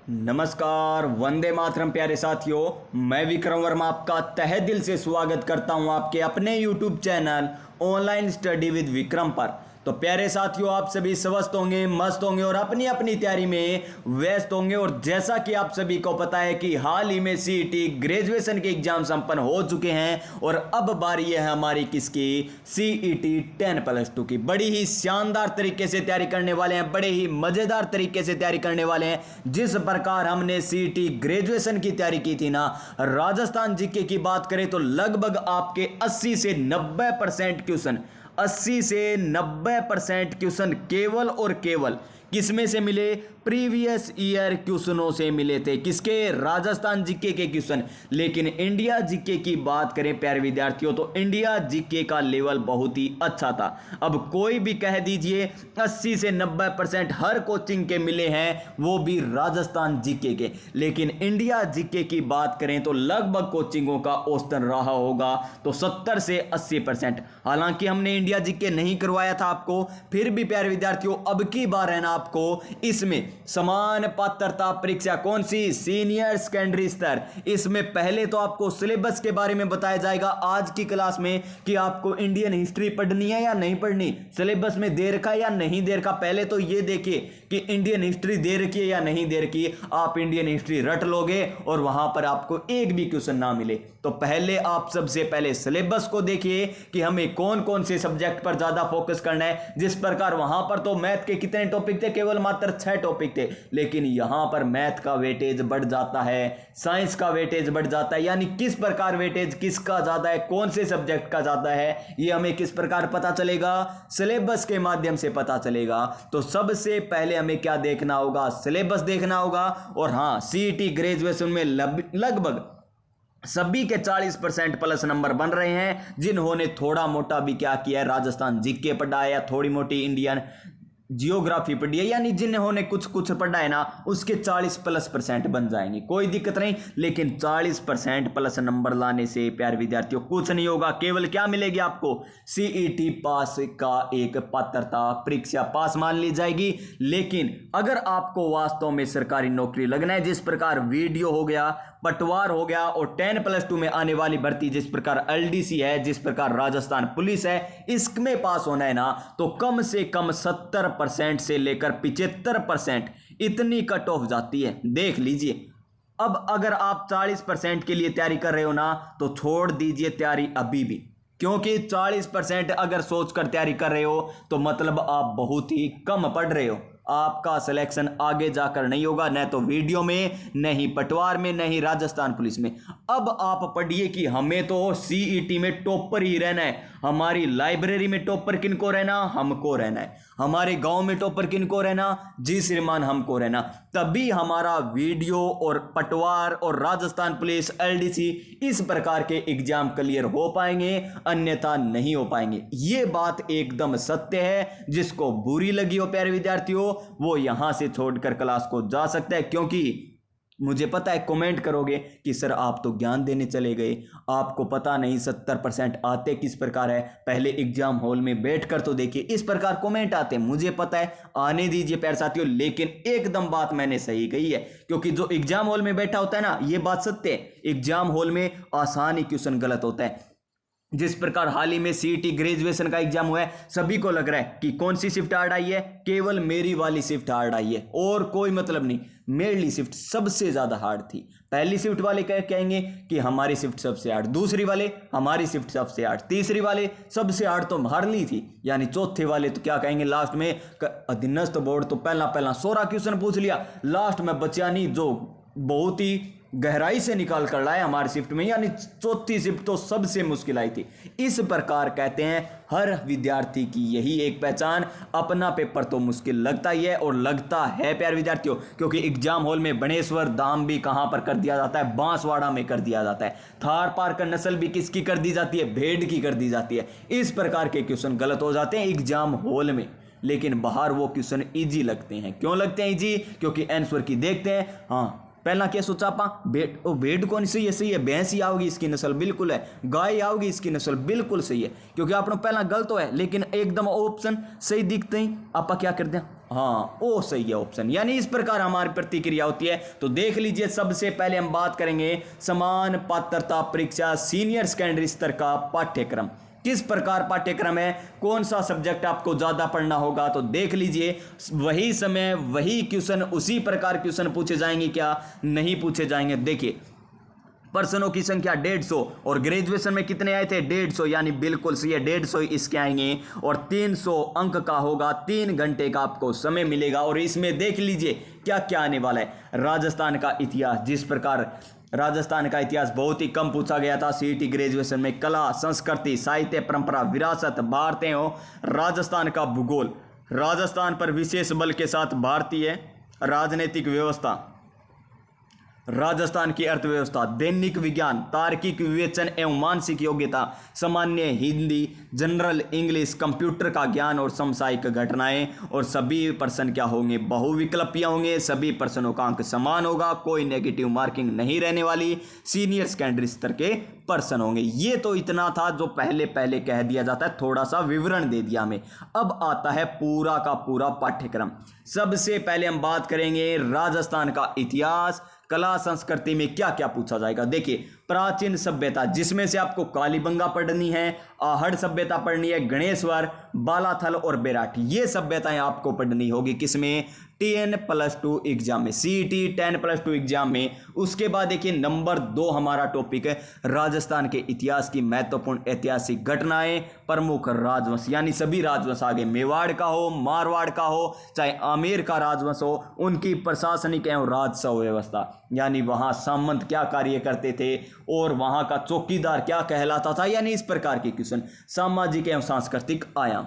नमस्कार, वंदे मातरम प्यारे साथियों। मैं विक्रम वर्मा आपका तहे दिल से स्वागत करता हूं आपके अपने YouTube channel online study with Vikram पर। तो प्यारे साथियों, आप सभी स्वस्थ होंगे, मस्त होंगे और अपनी अपनी तैयारी में व्यस्त होंगे। और जैसा कि आप सभी को पता है कि हाल ही में सीईटी ग्रेजुएशन के एग्जाम संपन्न हो चुके हैं और अब बारी है हमारी किसकी, सीईटी 10+2 की। बड़ी ही शानदार तरीके से तैयारी करने वाले हैं, बड़े ही मजेदार तरीके से तैयारी करने वाले हैं। जिस प्रकार हमने सीईटी ग्रेजुएशन की तैयारी की थी ना, राजस्थान जीके की बात करें तो लगभग आपके 80 से 90% क्वेश्चन 80 से 90% क्वेश्चन केवल और केवल किसमें से मिले, प्रीवियस ईयर क्वेश्चनों से मिले थे। किसके, राजस्थान जीके के क्वेश्चन। लेकिन इंडिया जीके की बात करें प्यारे विद्यार्थियों तो इंडिया जीके का लेवल बहुत ही अच्छा था। अब कोई भी कह दीजिए 80 से 90% हर कोचिंग के मिले हैं, वो भी राजस्थान जीके के। लेकिन इंडिया जीके की बात करें तो लगभग कोचिंगों का औसतन रहा होगा तो 70 से 80%। हालांकि हमने इंडिया जीके नहीं करवाया था आपको, फिर भी प्यारे विद्यार्थियों अब की बार है ना आपको इसमें समान पात्रता परीक्षा कौन सी, सीनियर सेकेंडरी स्तर। इसमें पहले तो आपको सिलेबस के बारे में बताया जाएगा आज की क्लास में कि आपको इंडियन हिस्ट्री पढ़नी है या नहीं पढ़नी, सिलेबस में दे रखा है या नहीं दे रखा। पहले तो ये देखिए कि इंडियन हिस्ट्री दे रखी है या नहीं दे रखी। आप इंडियन हिस्ट्री रट लोगे और वहां पर आपको एक भी क्वेश्चन ना मिले। तो पहले आप सबसे पहले सिलेबस को देखिए कि हमें कौन कौन से सब्जेक्ट पर ज्यादा फोकस करना है। जिस प्रकार वहां पर तो मैथ के कितने टॉपिक थे, केवल मात्र 6 टॉपिक थे। लेकिन यहां पर मैथ का वेटेज बढ़ जाता है, साइंस का वेटेज बढ़ जाता है। यानी किस प्रकार वेटेज किसका ज्यादा है, कौन से सब्जेक्ट का ज्यादा है, यह हमें किस प्रकार पता चलेगा, सिलेबस के माध्यम से पता चलेगा। तो सबसे पहले हमें क्या देखना होगा, सिलेबस देखना होगा। और हां, सीईटी ग्रेजुएशन में लगभग सभी के 40% प्लस नंबर बन रहे हैं। जिन्होंने थोड़ा मोटा भी क्या किया है, राजस्थान जीके पढ़ा है या थोड़ी मोटी इंडियन जियोग्राफी पढ़ी है, यानी जिन्होंने कुछ कुछ पढ़ा है ना, उसके 40+% बन जाएंगे, कोई दिक्कत नहीं। लेकिन 40% प्लस नंबर लाने से प्यारे विद्यार्थियों कुछ नहीं होगा। केवल क्या मिलेगी आपको, सीईटी पास का एक पात्रता परीक्षा पास मान ली जाएगी। लेकिन अगर आपको वास्तव में सरकारी नौकरी लगना है, जिस प्रकार वीडियो हो गया, पटवार हो गया और 10+2 में आने वाली भर्ती जिस प्रकार एलडीसी है, जिस प्रकार राजस्थान पुलिस है, इसमें पास होना है ना, तो कम से कम 70% से लेकर 75% इतनी कट ऑफ जाती है, देख लीजिए। अब अगर आप 40% के लिए तैयारी कर रहे हो ना, तो छोड़ दीजिए तैयारी अभी भी, क्योंकि 40% अगर सोचकर तैयारी कर रहे हो तो मतलब आप बहुत ही कम पढ़ रहे हो। आपका सिलेक्शन आगे जाकर नहीं होगा, न तो वीडियो में, नहीं पटवार में, नहीं राजस्थान पुलिस में। अब आप पढ़िए कि हमें तो सीईटी में टॉपर ही रहना है। हमारी लाइब्रेरी में टॉपर किनको रहना, हमको रहना है। हमारे गांव में टॉपर किनको रहना, जी श्रीमान हमको रहना। तभी हमारा वीडियो और पटवार और राजस्थान पुलिस, एलडीसी इस प्रकार के एग्जाम क्लियर हो पाएंगे, अन्यथा नहीं हो पाएंगे। ये बात एकदम सत्य है। जिसको बुरी लगी हो प्यारे विद्यार्थियों, वो यहां से छोड़कर क्लास को जा सकता है, क्योंकि मुझे पता है कमेंट करोगे कि सर आप तो ज्ञान देने चले गए, आपको पता नहीं 70% आते किस प्रकार है, पहले एग्जाम हॉल में बैठकर तो देखिए। इस प्रकार कमेंट आते हैं, मुझे पता है, आने दीजिए प्यारे साथियों। लेकिन एकदम बात मैंने सही कही है, क्योंकि जो एग्जाम हॉल में बैठा होता है ना, यह बात सत्य है, एग्जाम हॉल में आसान ही क्वेश्चन गलत होता है। जिस प्रकार हाल ही में सीईटी ग्रेजुएशन का एग्जाम हुआ है, सभी को लग रहा है कि कौन सी शिफ्ट हार्ड आई है, केवल मेरी वाली शिफ्ट हार्ड आई है और कोई मतलब नहीं। मेरी शिफ्ट सबसे ज्यादा हार्ड थी। पहली शिफ्ट वाले कहेंगे कि हमारी शिफ्ट सबसे हार्ड, दूसरी वाले हमारी शिफ्ट सबसे हार्ड, तीसरी वाले सबसे हार्ड तो हारली थी, यानी चौथे वाले तो क्या कहेंगे लास्ट में, अधीनस्थ बोर्ड तो पहला 16 क्वेश्चन पूछ लिया, लास्ट में बचा नहीं जो बहुत ही गहराई से निकाल कर लाए हमारी शिफ्ट में, यानी चौथी शिफ्ट तो सबसे मुश्किल आई थी। इस प्रकार कहते हैं हर विद्यार्थी की यही एक पहचान, अपना पेपर तो मुश्किल लगता ही है और लगता है प्यारे विद्यार्थियों, क्योंकि एग्जाम हॉल में बनेश्वर धाम भी कहां पर कर दिया जाता है, बांसवाड़ा में कर दिया जाता है। थार पार का नस्ल भी किसकी कर दी जाती है, भेड़ की कर दी जाती है। इस प्रकार के क्वेश्चन गलत हो जाते हैं एग्जाम हॉल में, लेकिन बाहर वो क्वेश्चन इजी लगते हैं। क्यों लगते हैं इजी, क्योंकि आंसर की देखते हैं, हाँ पहला क्या सोचा आप, भेड़ कौन सी है, सही है, भैंस ही आओगी इसकी नस्ल, बिल्कुल है, गाय आओगी इसकी नस्ल, बिल्कुल सही है, क्योंकि आपने पहला गलत है, लेकिन एकदम ऑप्शन सही दिखते ही आप क्या कर दें, हाँ वो सही है ऑप्शन। यानी इस प्रकार हमारी प्रतिक्रिया होती है। तो देख लीजिए, सबसे पहले हम बात करेंगे समान पात्रता परीक्षा सीनियर सेकेंडरी स्तर का पाठ्यक्रम, किस प्रकार पाठ्यक्रम है, कौन सा सब्जेक्ट आपको ज्यादा पढ़ना होगा। तो देख लीजिए, वही समय वही क्वेश्चन, उसी प्रकार क्वेश्चन पूछे जाएंगे क्या, नहीं पूछे जाएंगे। देखिए, प्रश्नों की संख्या 150 और ग्रेजुएशन में कितने आए थे, 150, यानी बिल्कुल सही है, 150 इसके आएंगे और 300 अंक का होगा, 3 घंटे का आपको समय मिलेगा। और इसमें देख लीजिए क्या क्या आने वाला है, राजस्थान का इतिहास, जिस प्रकार राजस्थान का इतिहास बहुत ही कम पूछा गया था सीईटी ग्रेजुएशन में, कला संस्कृति साहित्य परंपरा विरासत भारतीय हो, राजस्थान का भूगोल, राजस्थान पर विशेष बल के साथ भारतीय राजनीतिक व्यवस्था, राजस्थान की अर्थव्यवस्था, दैनिक विज्ञान, तार्किक विवेचन एवं मानसिक योग्यता, सामान्य हिंदी, जनरल इंग्लिश, कंप्यूटर का ज्ञान और समसामयिक घटनाएं। और सभी प्रश्न क्या होंगे, बहुविकल्पीय होंगे, सभी प्रश्नों का अंक समान होगा, कोई नेगेटिव मार्किंग नहीं रहने वाली, सीनियर सेकेंडरी स्तर के प्रश्न होंगे। ये तो इतना था जो पहले पहले कह दिया जाता है, थोड़ा सा विवरण दे दिया हमें। अब आता है पूरा का पूरा पाठ्यक्रम। सबसे पहले हम बात करेंगे राजस्थान का इतिहास, कला संस्कृति में क्या क्या पूछा जाएगा। देखिए, प्राचीन सभ्यता, जिसमें से आपको कालीबंगा पढ़नी है, आहड़ सभ्यता पढ़नी है, गणेशवर, बालाथल और बेराठी, ये सभ्यताएं आपको पढ़नी होगी किसमें, 10+2 एग्जाम में, सीईटी 10+2 एग्जाम में। उसके बाद देखिए नंबर 2 हमारा टॉपिक है राजस्थान के इतिहास की महत्वपूर्ण ऐतिहासिक घटनाएं, प्रमुख राजवंश, यानी सभी राजवंश आगे, मेवाड़ का हो, मारवाड़ का हो, चाहे आमेर का राजवंश हो, उनकी प्रशासनिक एवं राजस्व व्यवस्था, यानी वहां सामंत क्या कार्य करते थे और वहां का चौकीदार क्या कहलाता था, यानी इस प्रकार के क्वेश्चन। सामाजिक एवं सांस्कृतिक आयाम,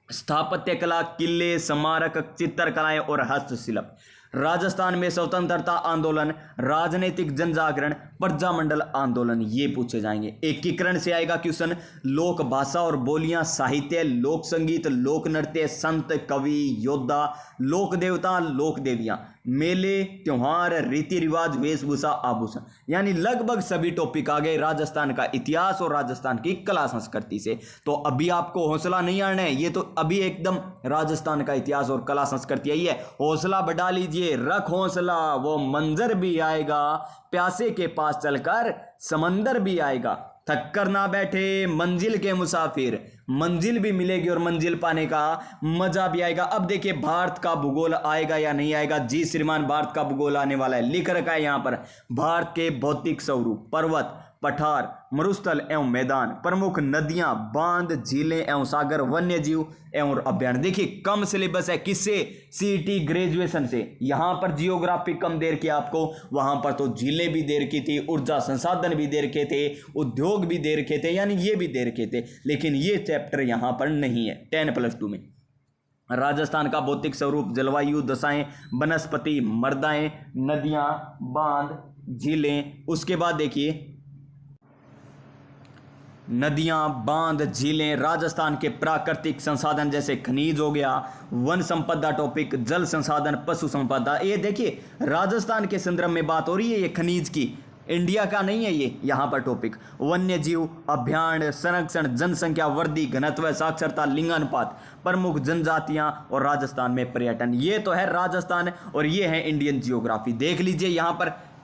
स्थापत्य कला, किले, स्मारक, चित्रकलाएं और हस्तशिल्प, राजस्थान में स्वतंत्रता आंदोलन, राजनीतिक जनजागरण, प्रजामंडल आंदोलन, ये पूछे जाएंगे। एकीकरण से आएगा क्वेश्चन, लोक भाषा और बोलियां, साहित्य, लोक संगीत, लोक नृत्य, संत कवि योद्धा, लोक देवता, लोक देवियां, मेले त्योहार, रीति रिवाज, वेशभूषा आभूषण, यानी लगभग सभी टॉपिक आ गए राजस्थान का इतिहास और राजस्थान की कला संस्कृति से। तो अभी आपको हौसला नहीं आना है, ये तो अभी एकदम राजस्थान का इतिहास और कला संस्कृति आई है, हौसला बढ़ा लीजिए, रख हौसला, वो मंजर भी आएगा, प्यासे के पास चलकर समंदर भी आएगा, थक कर ना बैठे मंजिल के मुसाफिर, मंजिल भी मिलेगी और मंजिल पाने का मजा भी आएगा। अब देखिए, भारत का भूगोल आएगा या नहीं आएगा, जी श्रीमान भारत का भूगोल आने वाला है, लिख रखा है यहां पर, भारत के भौतिक स्वरूप, पर्वत, पठार, मरुस्थल एवं मैदान, प्रमुख नदियां, बांध, झीलें एवं सागर, वन्य जीव एवं अभ्यारण्य। देखिए, कम सिलेबस है, किससे, सीईटी ग्रेजुएशन से। यहां पर जियोग्राफी कम दे रखी आपको, वहां पर तो झीलें भी दे रखी थी, ऊर्जा संसाधन भी दे रखे थे, उद्योग भी दे रखे थे, यानी ये भी दे रखे थे, लेकिन ये चैप्टर यहां पर नहीं है 10+2 में। राजस्थान का भौतिक स्वरूप, जलवायु, दशाएं, वनस्पति, मृदाएं, नदियां, बांध, झीलें। उसके बाद देखिए, नदियां, बांध, झीलें, राजस्थान के प्राकृतिक संसाधन जैसे खनिज हो गया, वन संपदा टॉपिक, जल संसाधन, पशु संपदा। ये देखिए, राजस्थान के संदर्भ में बात हो रही है, ये खनिज की, इंडिया का नहीं है ये यहाँ पर टॉपिक। वन्य जीव, अभ्यारण्य, संरक्षण, जनसंख्या वृद्धि, घनत्व, साक्षरता, लिंगानुपात, प्रमुख जनजातियां और राजस्थान में पर्यटन। ये तो है राजस्थान और ये है इंडियन जियोग्राफी। देख लीजिए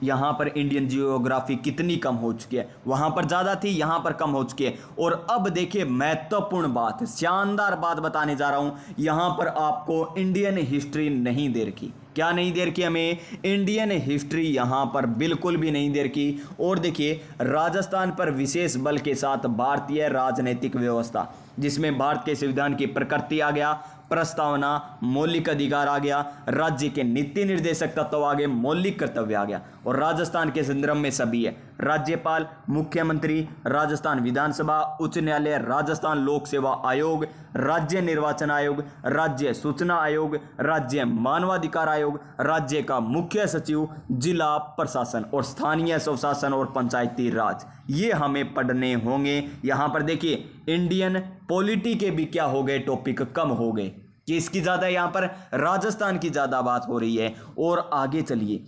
यहाँ पर इंडियन जियोग्राफी कितनी कम हो चुकी है, वहां पर ज्यादा थी, यहां पर कम हो चुकी है। और अब देखिए, महत्वपूर्ण बात, शानदार बात बताने जा रहा हूं, यहां पर आपको इंडियन हिस्ट्री नहीं दे रखी। क्या नहीं दे रखी हमें, इंडियन हिस्ट्री यहां पर बिल्कुल भी नहीं दे रखी। और देखिए, राजस्थान पर विशेष बल के साथ भारतीय राजनीतिक व्यवस्था, जिसमें भारत के संविधान की प्रकृति आ गया, प्रस्तावना, मौलिक अधिकार आ गया, राज्य के नीति निर्देशक तत्व आ गए, मौलिक कर्तव्य आ गया। और राजस्थान के संदर्भ में सभी है, राज्यपाल, मुख्यमंत्री, राजस्थान विधानसभा, उच्च न्यायालय, राजस्थान लोक सेवा आयोग, राज्य निर्वाचन आयोग, राज्य सूचना आयोग, राज्य मानवाधिकार आयोग, राज्य का मुख्य सचिव, जिला प्रशासन और स्थानीय स्वशासन और पंचायती राज, ये हमें पढ़ने होंगे। यहां पर देखिए, इंडियन पॉलिटी के भी क्या हो गए, टॉपिक कम हो गए, किसकी ज्यादा, यहां पर राजस्थान की ज्यादा बात हो रही है। और आगे चलिए,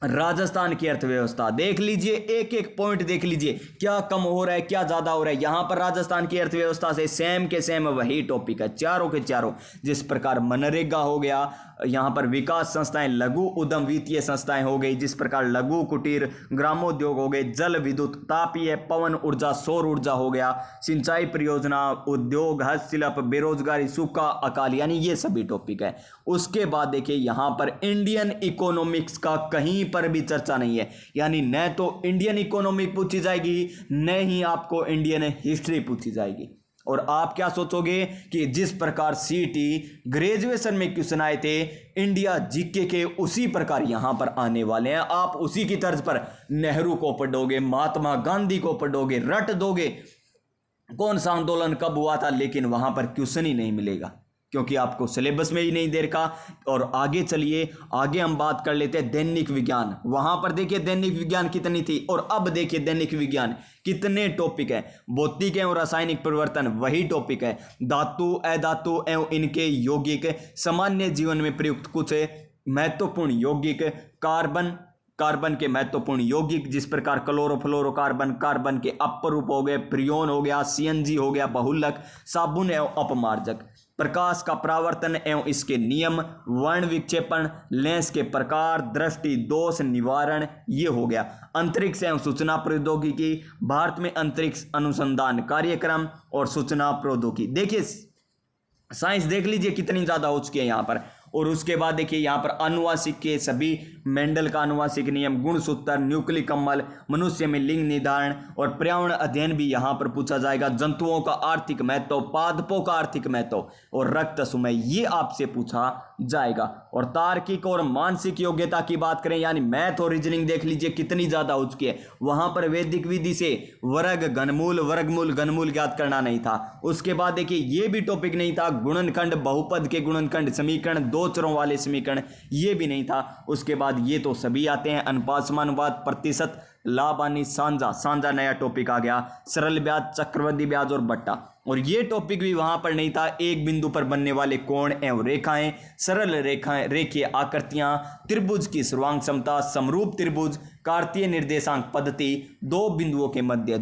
राजस्थान की अर्थव्यवस्था देख लीजिए, एक एक पॉइंट देख लीजिए, क्या कम हो रहा है क्या ज्यादा हो रहा है। यहां पर राजस्थान की अर्थव्यवस्था से सेम के सेम वही टॉपिक है, चारों के चारों। जिस प्रकार मनरेगा हो गया, यहां पर विकास संस्थाएं, लघु उद्यम वित्तीय संस्थाएं हो गई, जिस प्रकार लघु कुटीर ग्रामोद्योग हो गए, जल विद्युत, तापीय पवन ऊर्जा, सौर ऊर्जा हो गया, सिंचाई परियोजना, उद्योग, हस्तशिल्प, बेरोजगारी, सूखा, अकाल, यानी ये सभी टॉपिक है। उसके बाद देखिए यहां पर इंडियन इकोनॉमिक्स का कहीं पर भी चर्चा नहीं है, यानी न तो इंडियन इकोनॉमिक पूछी जाएगी न ही आपको इंडियन हिस्ट्री पूछी जाएगी। और आप क्या सोचोगे कि जिस प्रकार सीटी ग्रेजुएशन में क्वेश्चन आए थे इंडिया जीके के, उसी प्रकार यहां पर आने वाले हैं। आप उसी की तर्ज पर नेहरू को पढ़ोगे, महात्मा गांधी को पढ़ोगे, रट दोगे कौन सा आंदोलन कब हुआ था, लेकिन वहां पर क्वेश्चन ही नहीं मिलेगा क्योंकि आपको सिलेबस में ही नहीं दे रखा। और आगे चलिए, आगे हम बात कर लेते हैं दैनिक विज्ञान। वहां पर देखिए दैनिक विज्ञान कितनी थी और अब देखिए दैनिक विज्ञान कितने टॉपिक है। भौतिक एवं रासायनिक परिवर्तन वही टॉपिक है, धातु, अधातु एवं इनके यौगिक, सामान्य जीवन में प्रयुक्त कुछ महत्वपूर्ण यौगिक, कार्बन के महत्वपूर्ण यौगिक, जिस प्रकार क्लोरोफ्लोरोकार्बन, कार्बन के अपरूप हो गए, फ्रियोन हो गया, सीएनजी हो गया, बहुलक, साबुन एवं अपमार्जक, प्रकाश का परावर्तन एवं इसके नियम, वर्ण विक्षेपण, लेंस के प्रकार, दृष्टि दोष निवारण, ये हो गया। अंतरिक्ष एवं सूचना प्रौद्योगिकी, भारत में अंतरिक्ष अनुसंधान कार्यक्रम और सूचना प्रौद्योगिकी। देखिए साइंस देख लीजिए कितनी ज्यादा हो चुकी है यहां पर। और उसके बाद देखिए यहाँ पर अनुवांशिक के सभी, मेंडल का अनुवांशिक नियम, गुणसूत्र, न्यूक्लिक कम्बल, मनुष्य में लिंग निर्धारण और पर्यावरण अध्ययन भी यहाँ पर पूछा जाएगा। जंतुओं का आर्थिक महत्व, पादपों का आर्थिक महत्व और रक्त समय, ये आपसे पूछा जाएगा। और तार्किक और मानसिक योग्यता की बात करें, यानी मैथ और रीजनिंग देख लीजिए कितनी ज्यादा हो चुकी है। वहां पर वैदिक विधि से वर्ग, घनमूल, वर्गमूल, घनमूल ज्ञात करना नहीं था। उसके बाद देखिए ये भी टॉपिक नहीं था, गुणनखंड, बहुपद के गुणनखंड, समीकरण, दो चरों वाले समीकरण, ये भी नहीं था। उसके बाद ये तो सभी आते हैं, अनुपात, समानुपात, प्रतिशत, लाभ हानि, सांझा नया टॉपिक आ गया, सरल ब्याज, चक्रवृद्धि ब्याज और बट्टा। और ये टॉपिक भी वहां पर नहीं था, एक बिंदु पर बनने वाले कोण एवं रेखाएं, सरल रेखाएं, रेखीय आकृतियां, त्रिभुज की सर्वांग क्षमता, समरूप त्रिभुज, कार्तीय निर्देशांक पद्धति, दो बिंदुओं के मध्य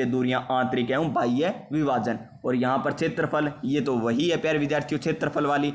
दूरियां, आंतरिक एवं बाह्य विभाजन। और यहां पर क्षेत्रफल, ये तो वही है प्यारे विद्यार्थियों क्षेत्रफल वाली।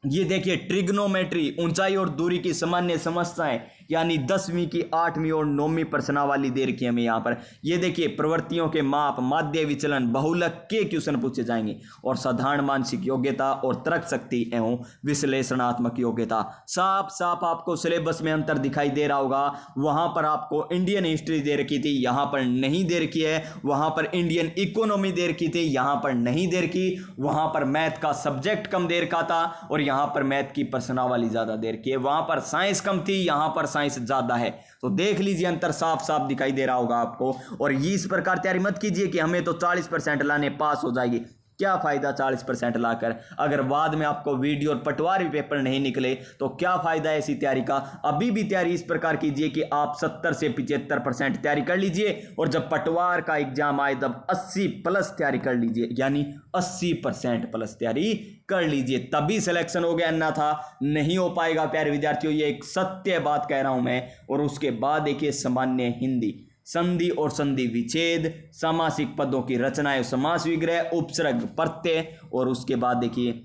ये देखिए ट्रिग्नोमेट्री, ऊंचाई और दूरी की सामान्य समस्याएं, यानी 10वीं की 8वीं और 9वीं प्रश्नावली दे रखी है हमें यहाँ पर। ये देखिए प्रवृत्तियों के माप, माध्य विचलन, बहुलक के क्वेश्चन पूछे जाएंगे। और साधारण मानसिक योग्यता और तर्क शक्ति एवं विश्लेषणात्मक योग्यता। साफ साफ आपको सिलेबस में अंतर दिखाई दे रहा होगा। वहां पर आपको इंडियन हिस्ट्री दे रखी थी, यहाँ पर नहीं दे रखी है। वहां पर इंडियन इकोनॉमी दे रखी थी, यहाँ पर नहीं दे रखी। वहां पर मैथ का सब्जेक्ट कम दे रखा था और यहाँ पर मैथ की प्रश्नावली ज्यादा दे रखी है। वहां पर साइंस कम थी, यहाँ पर साइंस ज्यादा है। तो देख लीजिए अंतर साफ साफ दिखाई दे रहा होगा आपको। और ये इस प्रकार तैयारी मत कीजिए कि हमें तो 40% लाने, पास हो जाएगी। क्या फायदा 40% लाकर, अगर बाद में आपको वीडियो और पटवारी पेपर नहीं निकले तो क्या फायदा है ऐसी तैयारी का। अभी भी तैयारी इस प्रकार कीजिए कि आप 70 से 75% तैयारी कर लीजिए और जब पटवार का एग्जाम आए तब 80+ तैयारी कर लीजिए, यानी 80% प्लस तैयारी कर लीजिए, तभी सिलेक्शन हो गया, अन्यथा नहीं हो पाएगा प्यारे विद्यार्थियों। ये एक सत्य बात कह रहा हूं मैं। और उसके बाद देखिए सामान्य हिंदी, संधि और संधि विच्छेद, सामासिक पदों की रचनाएं, समास विग्रह, उपसर्ग, प्रत्यय। और उसके बाद देखिए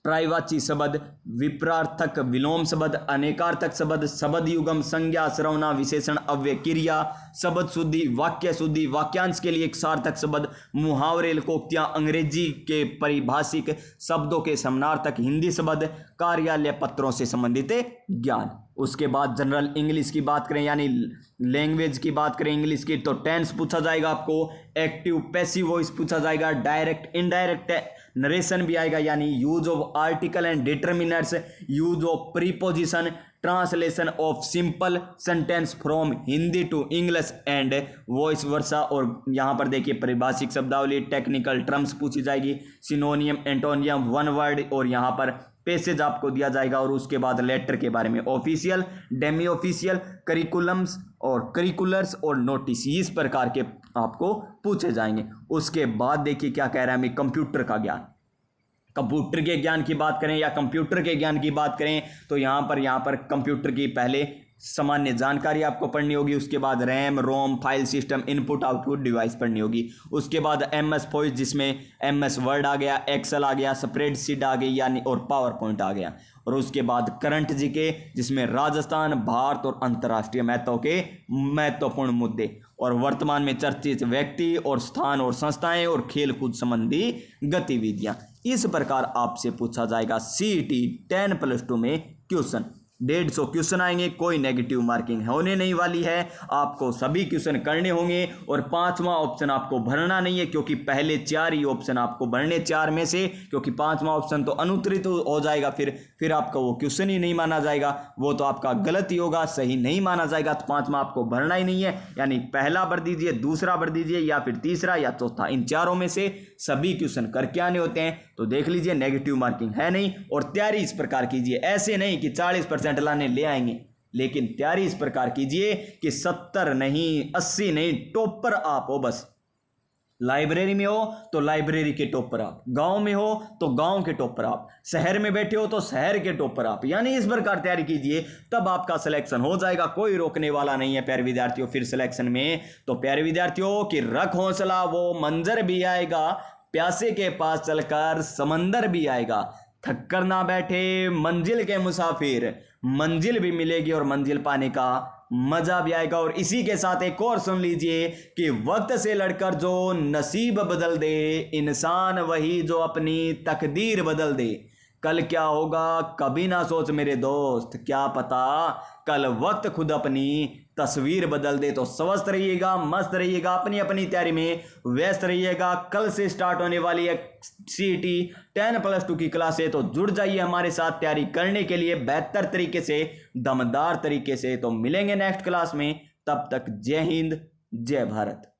पर्यायवाची शब्द, विपरार्थक, विलोम शब्द, अनेकार्थक शब्द, शब्द युगम, संज्ञा, सर्वनाम, विशेषण, अव्यय, क्रिया, शब्द शुद्धि, वाक्य शुद्धि, वाक्यांश के लिए एक सार्थक शब्द, मुहावरे, लोकोक्तियां, अंग्रेजी के परिभाषिक शब्दों के समानार्थक हिंदी शब्द, कार्यालय पत्रों से संबंधित ज्ञान। उसके बाद जनरल इंग्लिश की बात करें, यानी लैंग्वेज की बात करें इंग्लिश की, तो टेंस पूछा जाएगा आपको, एक्टिव पैसिव वॉइस पूछा जाएगा, डायरेक्ट इनडायरेक्ट नरेशन भी आएगा, यानी use of article and determiners, use of preposition, translation of simple sentence from Hindi to English and vice versa. और यहाँ पर देखिए परिभाषिक शब्दावली, टेक्निकल टर्म्स पूछी जाएगी, सिनोनियम, एंटोनियम, वन वर्ड, और यहाँ पर पैसेज आपको दिया जाएगा। और उसके बाद लेटर के बारे में, ऑफिशियल, डेमी ऑफिशियल, करिकुलम्स और करिकुलर्स और नोटिस, इस प्रकार के आपको पूछे जाएंगे। उसके बाद देखिए क्या कह रहा है हमें, कंप्यूटर का ज्ञान। कंप्यूटर के ज्ञान की बात करें या कंप्यूटर के ज्ञान की बात करें तो यहाँ पर कंप्यूटर की पहले सामान्य जानकारी आपको पढ़नी होगी, उसके बाद RAM ROM file system input output device पढ़नी होगी, उसके बाद MS पॉइंट जिसमें MS वर्ड आ गया, एक्सेल आ गया, स्प्रेडशीट आ गई यानी और पावर पॉइंट आ गया, और उसके बाद करंट जीके जिसमें राजस्थान भारत और अंतर्राष्ट्रीय महत्व के महत्वपूर्ण मुद्दे और वर्तमान में चर्चित व्यक्ति और स्थान और संस्थाएं और खेलकूद संबंधी गतिविधियां। इस प्रकार आपसे पूछा जाएगा CET 10+2 में क्वेश्चन। 150 क्वेश्चन आएंगे, कोई नेगेटिव मार्किंग होने नहीं वाली है, आपको सभी क्वेश्चन करने होंगे और 5वां ऑप्शन आपको भरना नहीं है क्योंकि पहले 4 ही ऑप्शन आपको भरने 4 में से, क्योंकि 5वां ऑप्शन तो अनुत्तरित हो जाएगा, फिर आपका वो क्वेश्चन ही नहीं माना जाएगा, वो तो आपका गलत ही होगा, सही नहीं माना जाएगा, तो 5वां आपको भरना ही नहीं है, यानी पहला भर दीजिए, दूसरा भर दीजिए या फिर तीसरा या चौथा, इन चारों में से सभी क्वेश्चन करके आने होते हैं। तो देख लीजिए नेगेटिव मार्किंग है नहीं, और तैयारी इस प्रकार कीजिए, ऐसे नहीं कि 40% लाने ले आएंगे, लेकिन तैयारी इस प्रकार कीजिए कि 70 नहीं 80 नहीं, टॉपर आप हो बस। लाइब्रेरी में हो तो लाइब्रेरी के टॉपर आप, गांव में हो तो गांव के टॉपर आप, शहर में बैठे हो तो शहर के टॉपर आप, यानी इस प्रकार तैयारी कीजिए, तब आपका सिलेक्शन हो जाएगा, कोई रोकने वाला नहीं है प्यारे विद्यार्थियों। फिर सिलेक्शन में तो प्यारे विद्यार्थियों कि रख हौसला, वो मंजर भी आएगा, प्यासे के पास चलकर समंदर भी आएगा, थक कर ना बैठे मंजिल के मुसाफिर, मंजिल भी मिलेगी और मंजिल पाने का मजा भी आएगा। और इसी के साथ एक और सुन लीजिए कि वक्त से लड़कर जो नसीब बदल दे, इंसान वही जो अपनी तकदीर बदल दे। कल क्या होगा कभी ना सोच मेरे दोस्त, क्या पता कल वक्त खुद अपनी तस्वीर बदल दे। तो स्वस्थ रहिएगा, मस्त रहिएगा, अपनी अपनी तैयारी में व्यस्त रहिएगा। कल से स्टार्ट होने वाली है CET 10+2 की क्लास है, तो जुड़ जाइए हमारे साथ तैयारी करने के लिए बेहतर तरीके से, दमदार तरीके से। तो मिलेंगे नेक्स्ट क्लास में, तब तक जय हिंद जय भारत।